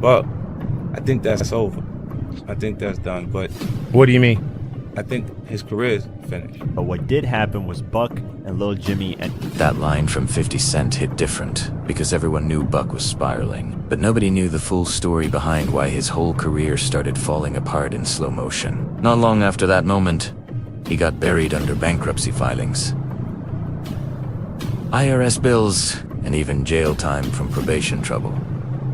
But I think that's over. I think that's done. But What do you mean? I think his career is finished. But what did happen was Buck and Lil Jimmy and That line from 50 Cent hit different, because everyone knew Buck was spiraling. But nobody knew the full story behind why his whole career started falling apart in slow motion. Not long after that moment, he got buried under bankruptcy filings, IRS bills, and even jail time from probation trouble.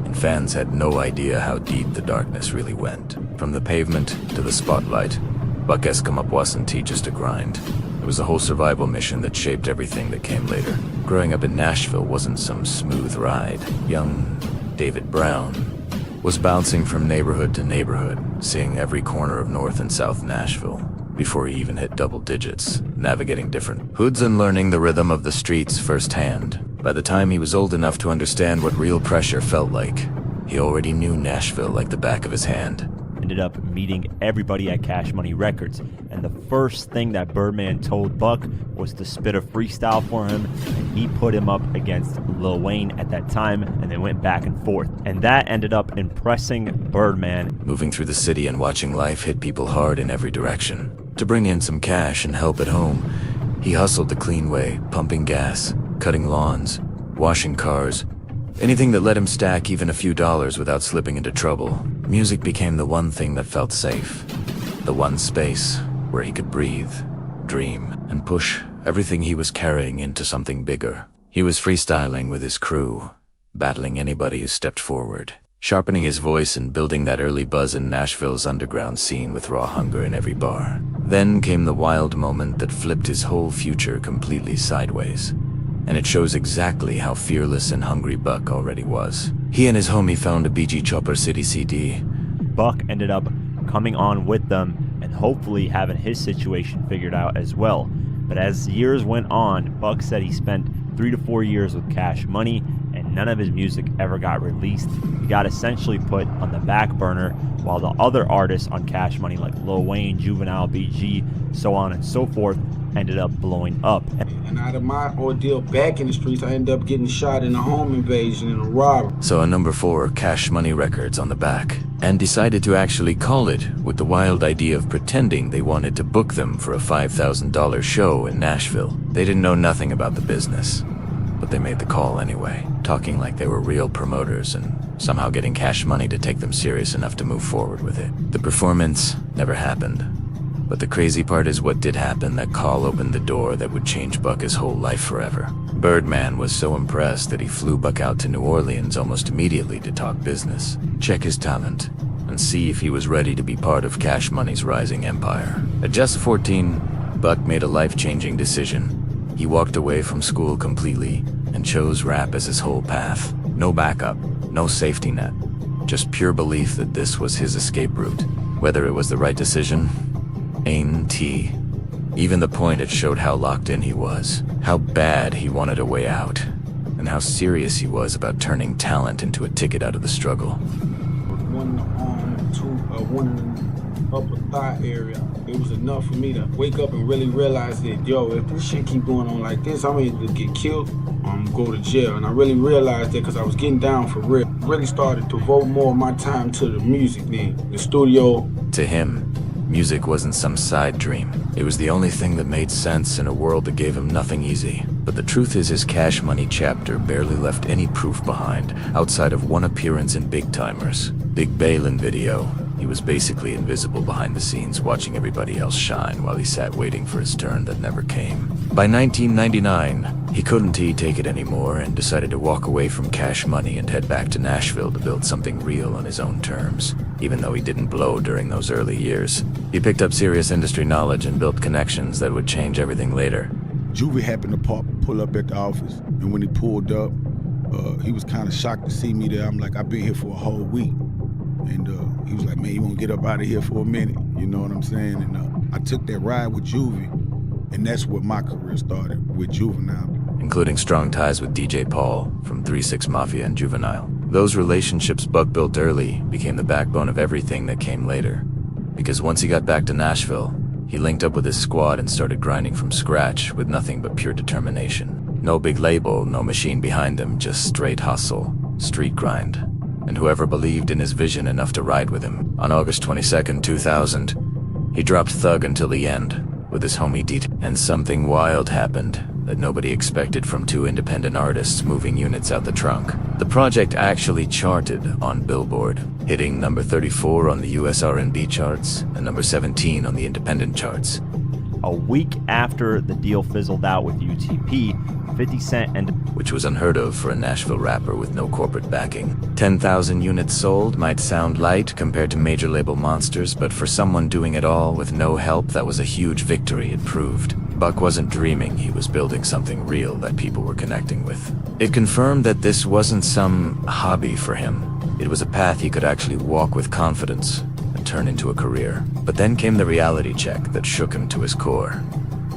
And fans had no idea how deep the darkness really went. From the pavement to the spotlight, Buck's come up wasn't just a grind. It was a whole survival mission that shaped everything that came later. Growing up in Nashville wasn't some smooth ride. Young David Brown was bouncing from neighborhood to neighborhood, seeing every corner of North and South Nashville before he even hit double digits, navigating different hoods and learning the rhythm of the streets firsthand. By the time he was old enough to understand what real pressure felt like, he already knew Nashville like the back of his hand. ended up meeting everybody at Cash Money Records. And the first thing that Birdman told Buck was to spit a freestyle for him, and he put him up against Lil Wayne at that time, and they went back and forth. And that ended up impressing Birdman. Moving through the city and watching life hit people hard in every direction. To bring in some cash and help at home, he hustled the clean way, pumping gas, cutting lawns, washing cars, anything that let him stack even a few dollars without slipping into trouble. Music became the one thing that felt safe, the one space where he could breathe, dream, and push everything he was carrying into something bigger. He was freestyling with his crew, battling anybody who stepped forward, sharpening his voice and building that early buzz in Nashville's underground scene with raw hunger in every bar. Then came the wild moment that flipped his whole future completely sideways. And it shows exactly how fearless and hungry Buck already was. He and his homie found a BG Chopper City CD. Buck ended up coming on with them and hopefully having his situation figured out as well. But as years went on, Buck said he spent 3 to 4 years with Cash Money and none of his music ever got released. He got essentially put on the back burner while the other artists on Cash Money like Lil Wayne, Juvenile, BG, so on and so forth, ended up blowing up. And out of my ordeal back in the streets, I ended up getting shot in a home invasion and a robbery. So a number 4 Cash Money Records on the back, and decided to actually call it with the wild idea of pretending they wanted to book them for a $5,000 show in Nashville. They didn't know nothing about the business, but they made the call anyway, talking like they were real promoters and somehow getting Cash Money to take them serious enough to move forward with it. The performance never happened. But the crazy part is what did happen. That call opened the door that would change Buck's whole life forever. Birdman was so impressed that he flew Buck out to New Orleans almost immediately to talk business, check his talent, and see if he was ready to be part of Cash Money's rising empire. At just 14, Buck made a life-changing decision. He walked away from school completely and chose rap as his whole path. No backup, no safety net, just pure belief that this was his escape route. Whether it was the right decision, ain't even the point it showed how locked in he was, how bad he wanted a way out, and how serious he was about turning talent into a ticket out of the struggle. One in the arm, one in the upper thigh area. It was enough for me to wake up and really realize that, yo, if this shit keep going on like this, I'm either to get killed or go to jail. And I really realized that because I was getting down for real. Really started to devote more of my time to the music then, the studio. To him, music wasn't some side dream. It was the only thing that made sense in a world that gave him nothing easy. But the truth is his Cash Money chapter barely left any proof behind, outside of one appearance in Big Timers' Big Balin video. He was basically invisible behind the scenes, watching everybody else shine while he sat waiting for his turn that never came. By 1999, he couldn't take it anymore and decided to walk away from Cash Money and head back to Nashville to build something real on his own terms. Even though he didn't blow during those early years, he picked up serious industry knowledge and built connections that would change everything later. Juvie happened to pull up at the office, and when he pulled up, he was kind of shocked to see me there. I'm like, I've been here for a whole week. And he was like, man, you want to get up out of here for a minute? You know what I'm saying? And I took that ride with Juvie, and that's where my career started, with Juvenile. Including strong ties with DJ Paul from 3-6 Mafia and Juvenile. Those relationships Buck built early became the backbone of everything that came later. Because once he got back to Nashville, he linked up with his squad and started grinding from scratch with nothing but pure determination. No big label, no machine behind him, just straight hustle, street grind. and whoever believed in his vision enough to ride with him. On August 22nd, 2000, he dropped Thug until the end with his homie Deet, and something wild happened that nobody expected from two independent artists moving units out the trunk. The project actually charted on Billboard, hitting number 34 on the US R&B charts and number 17 on the independent charts. A week after the deal fizzled out with UTP, 50 Cent and which was unheard of for a Nashville rapper with no corporate backing. 10,000 units sold might sound light compared to major label monsters, but for someone doing it all with no help, that was a huge victory, it proved. Buck wasn't dreaming, he was building something real that people were connecting with. It confirmed that this wasn't some hobby for him. It was a path he could actually walk with confidence and turn into a career. But then came the reality check that shook him to his core.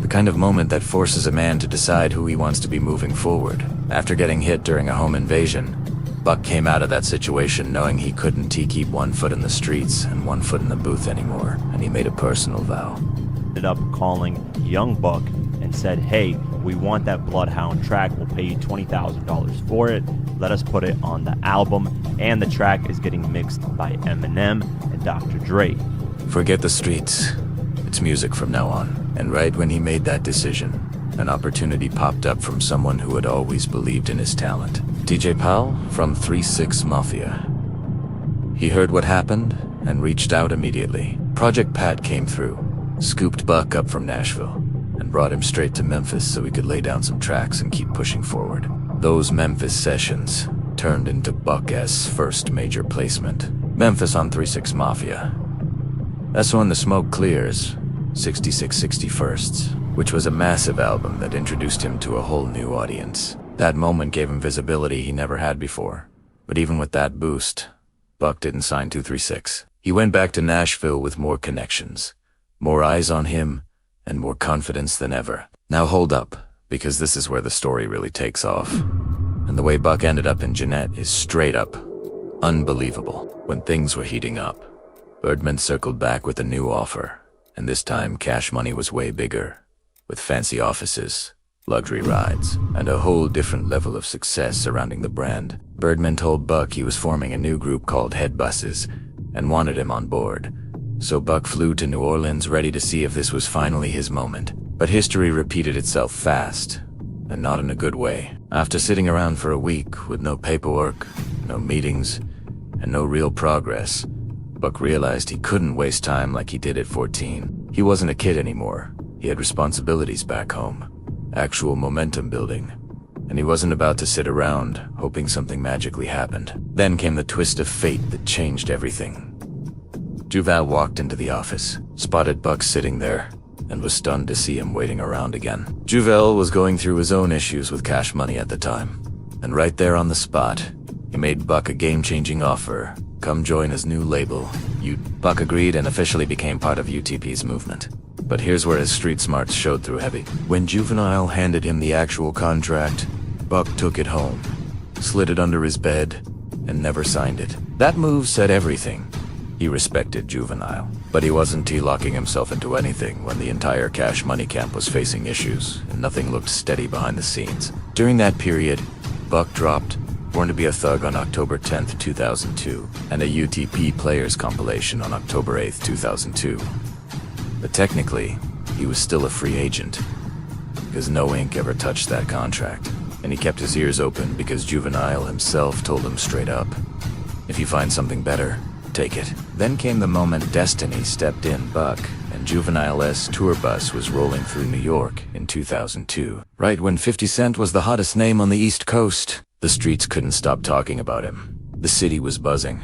The kind of moment that forces a man to decide who he wants to be moving forward. After getting hit during a home invasion, Buck came out of that situation knowing he couldn't keep one foot in the streets and one foot in the booth anymore, and he made a personal vow. ended up calling Young Buck and said, hey, we want that Bloodhound track. We'll pay you $20,000 for it. Let us put it on the album. And the track is getting mixed by Eminem and Dr. Dre. Forget the streets. It's music from now on. And right when he made that decision, an opportunity popped up from someone who had always believed in his talent. DJ Powell from 3-6 Mafia. He heard what happened and reached out immediately. Project Pat came through, scooped Buck up from Nashville, and brought him straight to Memphis so he could lay down some tracks and keep pushing forward. Those Memphis sessions turned into Buck-S first major placement. Memphis on 3-6 Mafia. That's when the smoke clears, 66 61st, which was a massive album that introduced him to a whole new audience. That moment gave him visibility he never had before. But even with that boost, Buck didn't sign 236. He went back to Nashville with more connections, more eyes on him, and more confidence than ever. Now hold up, because this is where the story really takes off. And the way Buck ended up in Jeanette is straight up unbelievable. When things were heating up, Birdman circled back with a new offer, and this time Cash Money was way bigger, with fancy offices, luxury rides, and a whole different level of success surrounding the brand. Birdman told Buck he was forming a new group called Head Buses and wanted him on board. So Buck flew to New Orleans ready to see if this was finally his moment. But history repeated itself fast, and not in a good way. After sitting around for a week with no paperwork, no meetings, and no real progress, Buck realized he couldn't waste time like he did at 14. He wasn't a kid anymore. He had responsibilities back home, actual momentum building, and he wasn't about to sit around hoping something magically happened. Then came the twist of fate that changed everything. Juval walked into the office, spotted Buck sitting there, and was stunned to see him waiting around again. Juval was going through his own issues with Cash Money at the time, and right there on the spot, he made Buck a game-changing offer. Come join his new label. Buck agreed and officially became part of UTP's movement. But here's where his street smarts showed through heavy. When Juvenile handed him the actual contract, Buck took it home, slid it under his bed, and never signed it. That move said everything. He respected Juvenile, but he wasn't T-locking himself into anything when the entire Cash Money camp was facing issues and nothing looked steady behind the scenes. During that period, Buck dropped Born to Be a Thug on October 10th, 2002, and a UTP Players compilation on October 8th, 2002. But technically, he was still a free agent, because no ink ever touched that contract. And he kept his ears open because Juvenile himself told him straight up, if you find something better, take it. Then came the moment Destiny stepped in Buck, and Juvenile's tour bus was rolling through New York in 2002. Right when 50 Cent was the hottest name on the East Coast, the streets couldn't stop talking about him. The city was buzzing,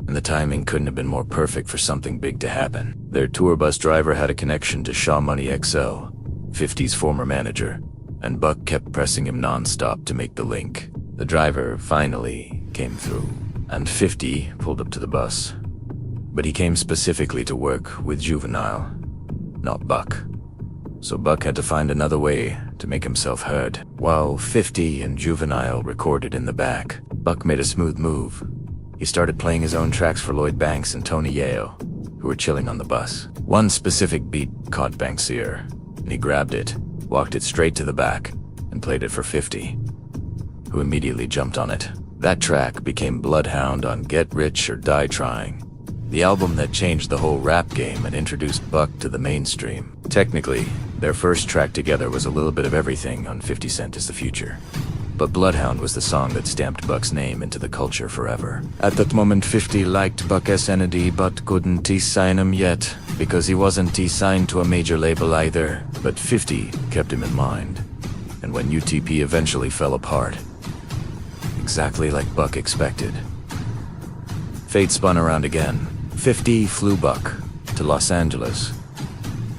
and the timing couldn't have been more perfect for something big to happen. Their tour bus driver had a connection to Shaw Money XL, 50's former manager, and Buck kept pressing him non-stop to make the link. The driver finally came through, and 50 pulled up to the bus. But he came specifically to work with Juvenile, not Buck. So Buck had to find another way to make himself heard. While 50 and Juvenile recorded in the back, Buck made a smooth move. He started playing his own tracks for Lloyd Banks and Tony Yeo, who were chilling on the bus. One specific beat caught Banks' ear, and he grabbed it, walked it straight to the back, and played it for 50, who immediately jumped on it. That track became Bloodhound on Get Rich or Die Trying, the album that changed the whole rap game and introduced Buck to the mainstream. Technically, their first track together was a little bit of everything on 50 Cent is the Future. But Bloodhound was the song that stamped Buck's name into the culture forever. At that moment, 50 liked Buck's energy but couldn't sign him yet, because he wasn't signed to a major label either. But 50 kept him in mind. And when UTP eventually fell apart, exactly like Buck expected, fate spun around again. 50 flew Buck to Los Angeles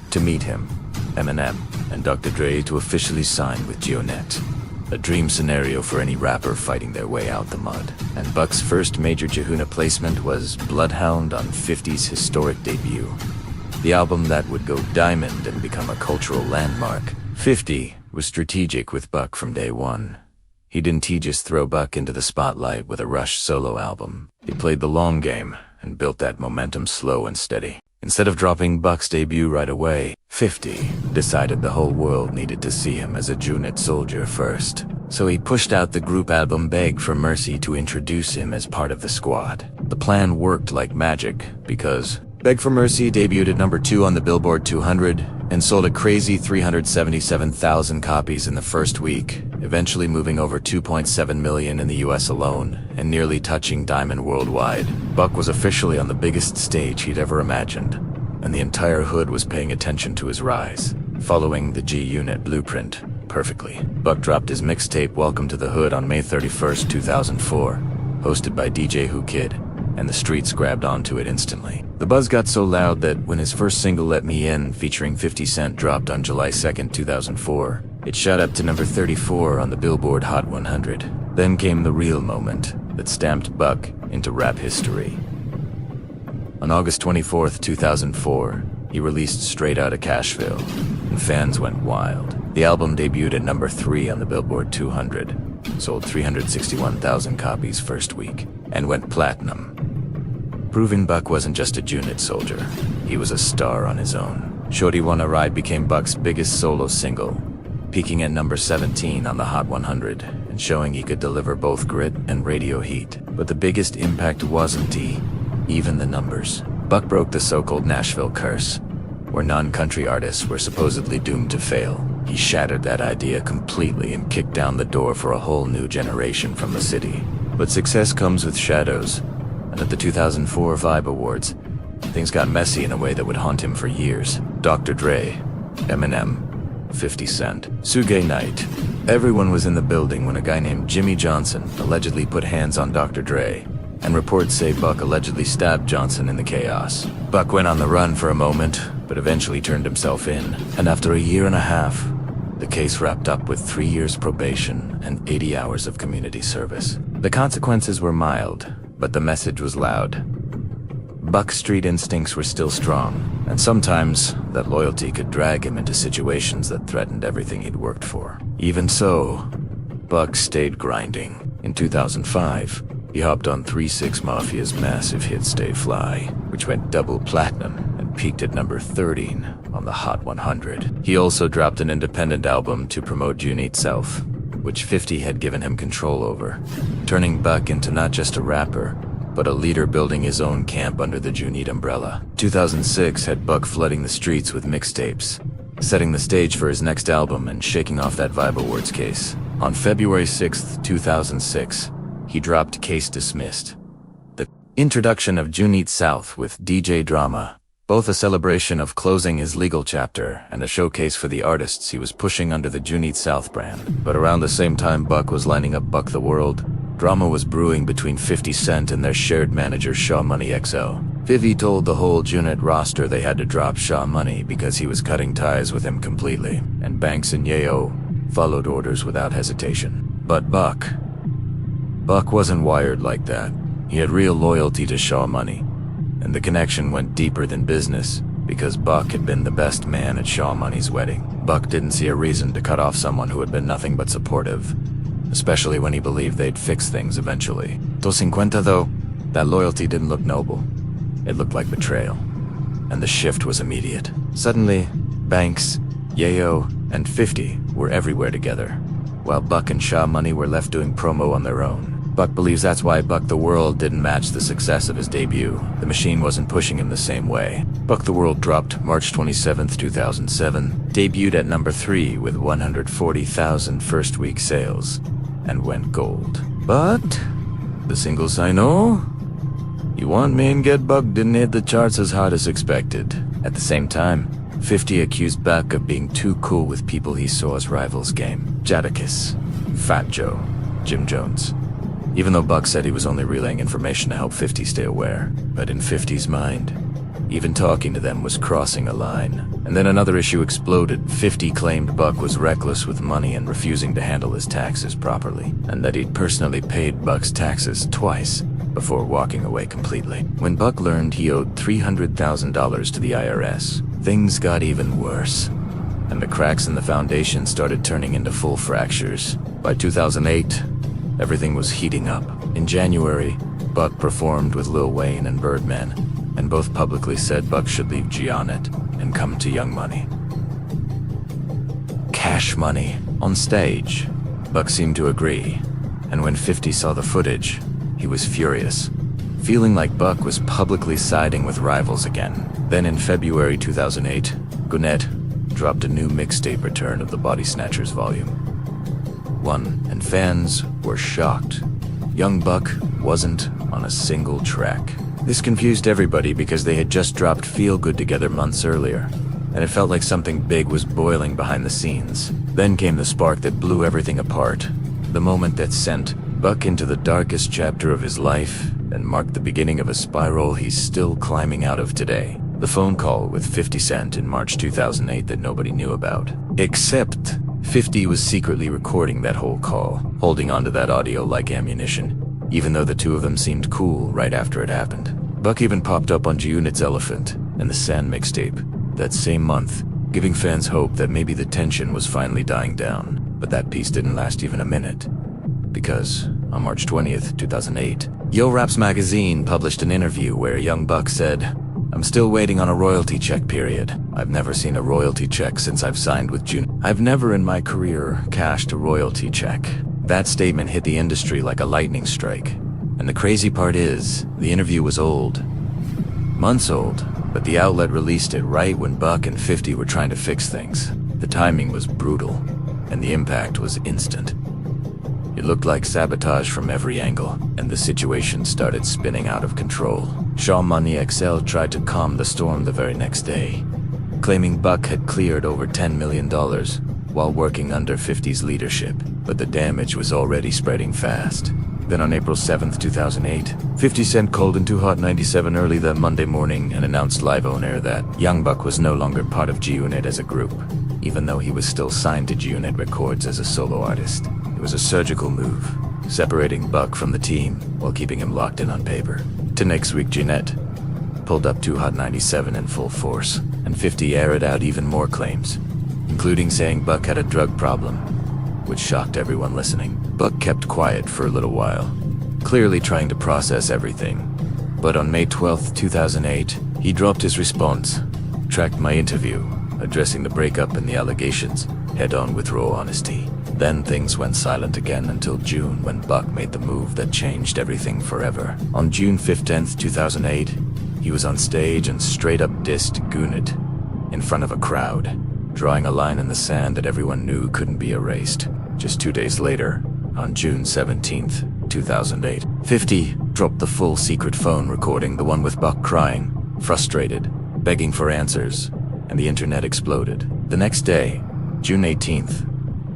to meet him, Eminem, and Dr. Dre to officially sign with Geonet. A dream scenario for any rapper fighting their way out the mud. And Buck's first major Jehuna placement was Bloodhound on 50's historic debut, the album that would go diamond and become a cultural landmark. 50 was strategic with Buck from day one. He didn't just throw Buck into the spotlight with a Rush solo album. He played the long game and built that momentum slow and steady. Instead of dropping Buck's debut right away, 50 decided the whole world needed to see him as a Junet soldier first. So he pushed out the group album Beg for Mercy to introduce him as part of the squad. The plan worked like magic because Beg for Mercy debuted at number 2 on the Billboard 200 and sold a crazy 377,000 copies in the first week, eventually moving over 2.7 million in the US alone and nearly touching diamond worldwide. Buck was officially on the biggest stage he'd ever imagined, and the entire hood was paying attention to his rise, following the G-Unit blueprint perfectly. Buck dropped his mixtape Welcome to the Hood on May 31st, 2004, hosted by DJ Who Kid, and the streets grabbed onto it instantly. The buzz got so loud that when his first single Let Me In featuring 50 Cent dropped on July 2nd, 2004, it shot up to number 34 on the Billboard Hot 100. Then came the real moment that stamped Buck into rap history. On August 24th, 2004, he released Straight Outta Cashville, and fans went wild. The album debuted at number 3 on the Billboard 200, sold 361,000 copies first week, and went platinum, proving Buck wasn't just a Junet soldier, he was a star on his own. Shorty Wanna Ride became Buck's biggest solo single, peaking at number 17 on the Hot 100, and showing he could deliver both grit and radio heat. But the biggest impact wasn't even the numbers. Buck broke the so-called Nashville curse, where non-country artists were supposedly doomed to fail. He shattered that idea completely and kicked down the door for a whole new generation from the city. But success comes with shadows, and at the 2004 Vibe Awards, things got messy in a way that would haunt him for years. Dr. Dre, Eminem, 50 Cent, Suge Knight. Everyone was in the building when a guy named Jimmy Johnson allegedly put hands on Dr. Dre, and reports say Buck allegedly stabbed Johnson in the chaos. Buck went on the run for a moment, but eventually turned himself in, and after a year and a half, the case wrapped up with 3 years probation and 80 hours of community service. The consequences were mild, but the message was loud. Buck's street instincts were still strong, and sometimes that loyalty could drag him into situations that threatened everything he'd worked for. Even so, Buck stayed grinding. In 2005, he hopped on 3-6 Mafia's massive hit Stay Fly, which went double platinum and peaked at number 13 on the Hot 100. He also dropped an independent album to promote Junet South, which 50 had given him control over, turning Buck into not just a rapper, but a leader building his own camp under the Junet umbrella. 2006 had Buck flooding the streets with mixtapes, setting the stage for his next album and shaking off that Vibe Awards case. On February 6th, 2006, he dropped Case Dismissed, the introduction of Junet South with DJ Drama, both a celebration of closing his legal chapter and a showcase for the artists he was pushing under the Junet South brand. But around the same time Buck was lining up Buck the World, drama was brewing between 50 Cent and their shared manager Shaw Money XL. Vivi told the whole Junet roster they had to drop Shaw Money because he was cutting ties with him completely, and Banks and Yayo followed orders without hesitation. But Buck wasn't wired like that. He had real loyalty to Shaw Money, and the connection went deeper than business because Buck had been the best man at Shaw Money's wedding. Buck didn't see a reason to cut off someone who had been nothing but supportive, especially when he believed they'd fix things eventually. To 50 though, that loyalty didn't look noble. It looked like betrayal, and the shift was immediate. Suddenly, Banks, Yayo, and 50 were everywhere together, while Buck and Shaw Money were left doing promo on their own. Buck believes that's why Buck the World didn't match the success of his debut. The machine wasn't pushing him the same way. Buck the World dropped March 27th, 2007, debuted at number 3 with 140,000 first-week sales, and went gold. But the singles I know, You Want Me and Get Buck didn't hit the charts as hard as expected. At the same time, 50 accused Buck of being too cool with people he saw as rivals game. Jadakiss, Fat Joe, Jim Jones. Even though Buck said he was only relaying information to help 50 stay aware. But in 50's mind, even talking to them was crossing a line. And then another issue exploded. 50 claimed Buck was reckless with money and refusing to handle his taxes properly, and that he'd personally paid Buck's taxes twice before walking away completely. When Buck learned he owed $300,000 to the IRS, things got even worse, and the cracks in the foundation started turning into full fractures. By 2008, everything was heating up. In January, Buck performed with Lil Wayne and Birdman, and both publicly said Buck should leave G-Unit and come to Young Money. Cash Money. On stage, Buck seemed to agree, and when 50 saw the footage, he was furious, feeling like Buck was publicly siding with rivals again. Then in February 2008, Gwinnett dropped a new mixtape, Return of the Body Snatchers Volume 1, and fans were shocked. Young Buck wasn't on a single track. This confused everybody because they had just dropped Feel Good together months earlier, and it felt like something big was boiling behind the scenes. Then came the spark that blew everything apart, the moment that sent Buck into the darkest chapter of his life and marked the beginning of a spiral he's still climbing out of today. The phone call with 50 Cent in March 2008 that nobody knew about. Except 50 was secretly recording that whole call, holding onto that audio like ammunition, even though the two of them seemed cool right after it happened. Buck even popped up on G-Unit's Elephant and the Sand mixtape that same month, giving fans hope that maybe the tension was finally dying down. But that piece didn't last even a minute, because on March 20th, 2008, Yo Rap's magazine published an interview where Young Buck said, "I'm still waiting on a royalty check, period. I've never seen a royalty check since I've signed with June. I've never in my career cashed a royalty check." That statement hit the industry like a lightning strike. And the crazy part is, the interview was old. Months old, but the outlet released it right when Buck and 50 were trying to fix things. The timing was brutal, and the impact was instant. It looked like sabotage from every angle, and the situation started spinning out of control. Shaw Money XL tried to calm the storm the very next day, claiming Buck had cleared over $10 million while working under 50's leadership, but the damage was already spreading fast. Then on April 7th, 2008, 50 Cent called into Hot 97 early that Monday morning and announced live on air that Young Buck was no longer part of G-Unit as a group, even though he was still signed to G-Unit Records as a solo artist. It was a surgical move, separating Buck from the team while keeping him locked in on paper. To next week, Jeanette pulled up to Hot 97 in full force, and 50 aired out even more claims, including saying Buck had a drug problem, which shocked everyone listening. Buck kept quiet for a little while, clearly trying to process everything. But on May 12th, 2008, he dropped his response, tracked my interview, addressing the breakup and the allegations, head-on with raw honesty. Then things went silent again until June, when Buck made the move that changed everything forever. On June 15th, 2008, he was on stage and straight up dissed Gwinnett in front of a crowd, drawing a line in the sand that everyone knew couldn't be erased. Just 2 days later, on June 17th, 2008, 50 dropped the full secret phone recording, the one with Buck crying, frustrated, begging for answers, and the internet exploded. The next day, June 18th,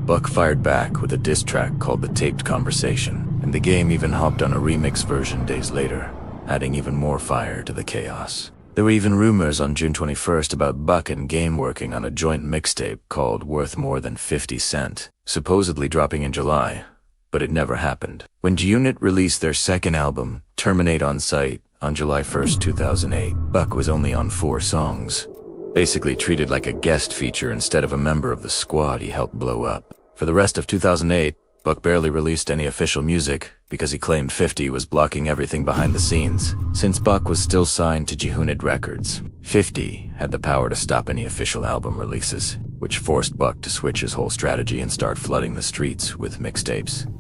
Buck fired back with a diss track called The Taped Conversation, and the game even hopped on a remix version days later, adding even more fire to the chaos. There were even rumors on June 21st about Buck and Game working on a joint mixtape called Worth More Than 50 Cent, supposedly dropping in July, but it never happened. When G-Unit released their second album, Terminate on Sight, on July 1st, 2008, Buck was only on 4 songs, basically treated like a guest feature instead of a member of the squad he helped blow up. For the rest of 2008, Buck barely released any official music because he claimed 50 was blocking everything behind the scenes. Since Buck was still signed to G-Unit Records, 50 had the power to stop any official album releases, which forced Buck to switch his whole strategy and start flooding the streets with mixtapes.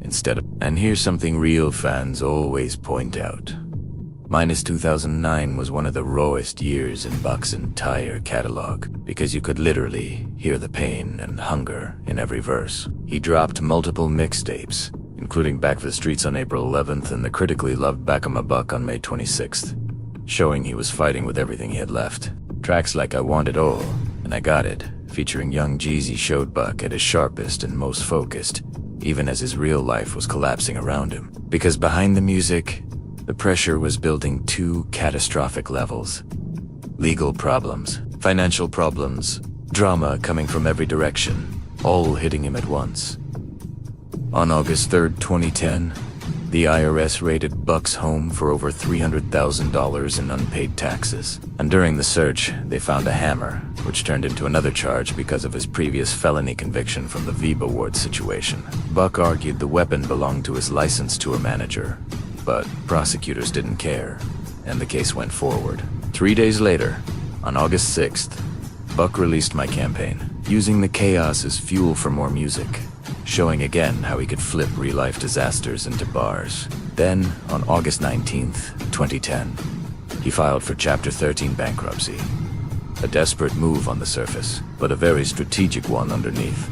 instead of. And here's something real fans always point out. Minus 2009 was one of the rawest years in Buck's entire catalog, because you could literally hear the pain and hunger in every verse. He dropped multiple mixtapes, including Back for the Streets on April 11th and the critically loved Back on My Buck on May 26th, showing he was fighting with everything he had left. Tracks like I Want It All and I Got It, featuring young Jeezy, showed Buck at his sharpest and most focused, even as his real life was collapsing around him. Because behind the music, the pressure was building two catastrophic levels. Legal problems, financial problems, drama coming from every direction, all hitting him at once. On August 3rd, 2010, the IRS raided Buck's home for over $300,000 in unpaid taxes. And during the search, they found a hammer, which turned into another charge because of his previous felony conviction from the Veeb Award situation. Buck argued the weapon belonged to his license tour manager, but prosecutors didn't care, and the case went forward. 3 days later, on August 6th, Buck released My Campaign, using the chaos as fuel for more music, showing again how he could flip real-life disasters into bars. Then, on August 19th, 2010, he filed for Chapter 13 bankruptcy. A desperate move on the surface, but a very strategic one underneath,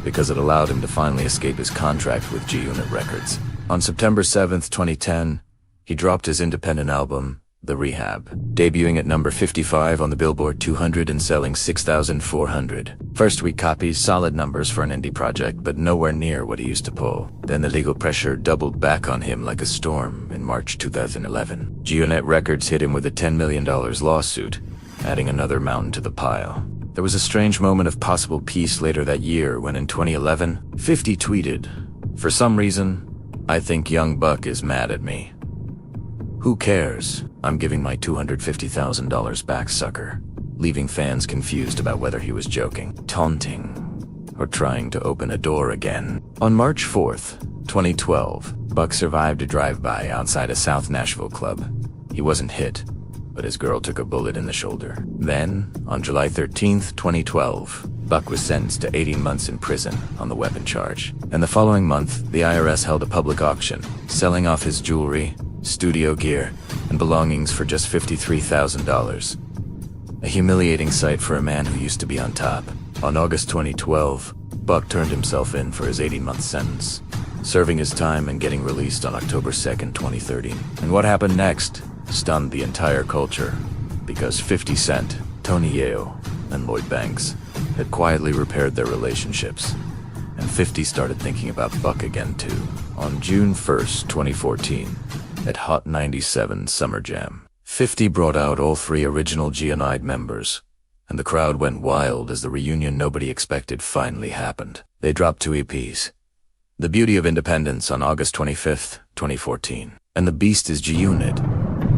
because it allowed him to finally escape his contract with G-Unit Records. On September 7th, 2010, he dropped his independent album, The Rehab, debuting at number 55 on the Billboard 200 and selling 6,400. First-week copies, solid numbers for an indie project, but nowhere near what he used to pull. Then the legal pressure doubled back on him like a storm in March 2011. G-Unit Records hit him with a $10 million lawsuit, adding another mountain to the pile. There was a strange moment of possible peace later that year when in 2011, 50 tweeted, "For some reason, I think young Buck is mad at me. Who cares? I'm giving my $250,000 back, sucker," leaving fans confused about whether he was joking, taunting, or trying to open a door again. On March 4th, 2012, Buck survived a drive-by outside a South Nashville club. He wasn't hit, but his girl took a bullet in the shoulder. Then, on July 13th, 2012, Buck was sentenced to 18 months in prison on the weapon charge. And the following month, the IRS held a public auction, selling off his jewelry, studio gear, and belongings for just $53,000. A humiliating sight for a man who used to be on top. On August 2012, Buck turned himself in for his 18-month sentence, serving his time and getting released on October 2nd, 2013. And what happened next stunned the entire culture, because 50 Cent, Tony Yeo, and Lloyd Banks had quietly repaired their relationships, and 50 started thinking about Buck again too. On June 1st, 2014, at Hot 97 Summer Jam, 50 brought out all three original G-Unit members, and the crowd went wild as the reunion nobody expected finally happened. They dropped 2 EPs, The Beauty of Independence on August 25th, 2014, and The Beast is G-Unit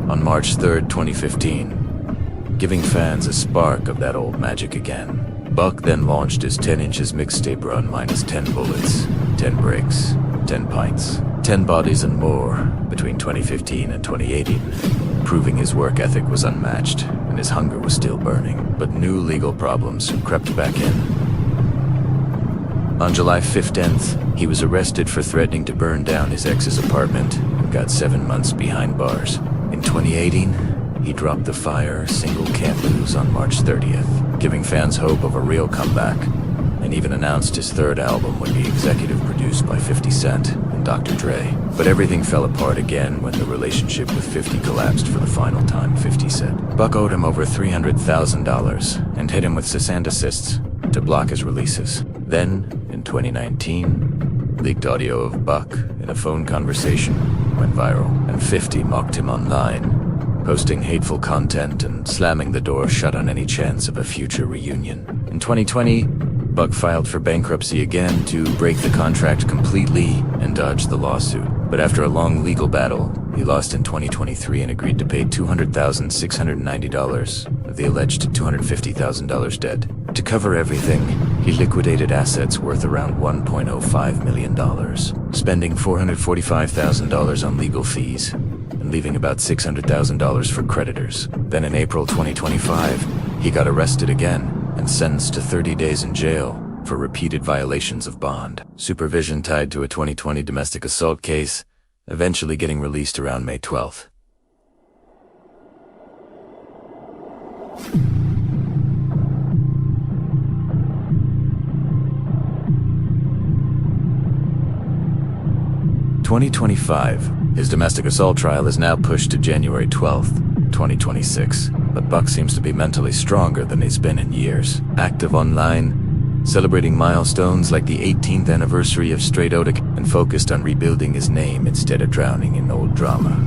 on March 3rd, 2015, giving fans a spark of that old magic again. Buck then launched his 10 inches mixtape run minus 10 bullets, 10 breaks, 10 pints, 10 bodies and more between 2015 and 2018, proving his work ethic was unmatched and his hunger was still burning. But new legal problems crept back in. On July 15th, he was arrested for threatening to burn down his ex's apartment and got 7 months behind bars. In 2018, he dropped the fire single Can't Lose on March 30th, giving fans hope of a real comeback, and even announced his third album would be executive produced by 50 Cent and Dr. Dre. But everything fell apart again when the relationship with 50 collapsed for the final time, 50 said. Buck owed him over $300,000 and hit him with cease and desists to block his releases. Then, in 2019, leaked audio of Buck in a phone conversation went viral, and 50 mocked him online, posting hateful content and slamming the door shut on any chance of a future reunion. In 2020, Buck filed for bankruptcy again to break the contract completely and dodge the lawsuit. But after a long legal battle, he lost in 2023 and agreed to pay $200,690 of the alleged $250,000 debt. To cover everything, he liquidated assets worth around $1.05 million, spending $445,000 on legal fees and leaving about $600,000 for creditors. Then in April 2025, he got arrested again and sentenced to 30 days in jail for repeated violations of bond. Supervision tied to a 2020 domestic assault case, eventually getting released around May 12th. (2025). His domestic assault trial is now pushed to January 12th, 2026. But Buck seems to be mentally stronger than he's been in years. Active online, celebrating milestones like the 18th anniversary of Straight Outta and focused on rebuilding his name instead of drowning in old drama.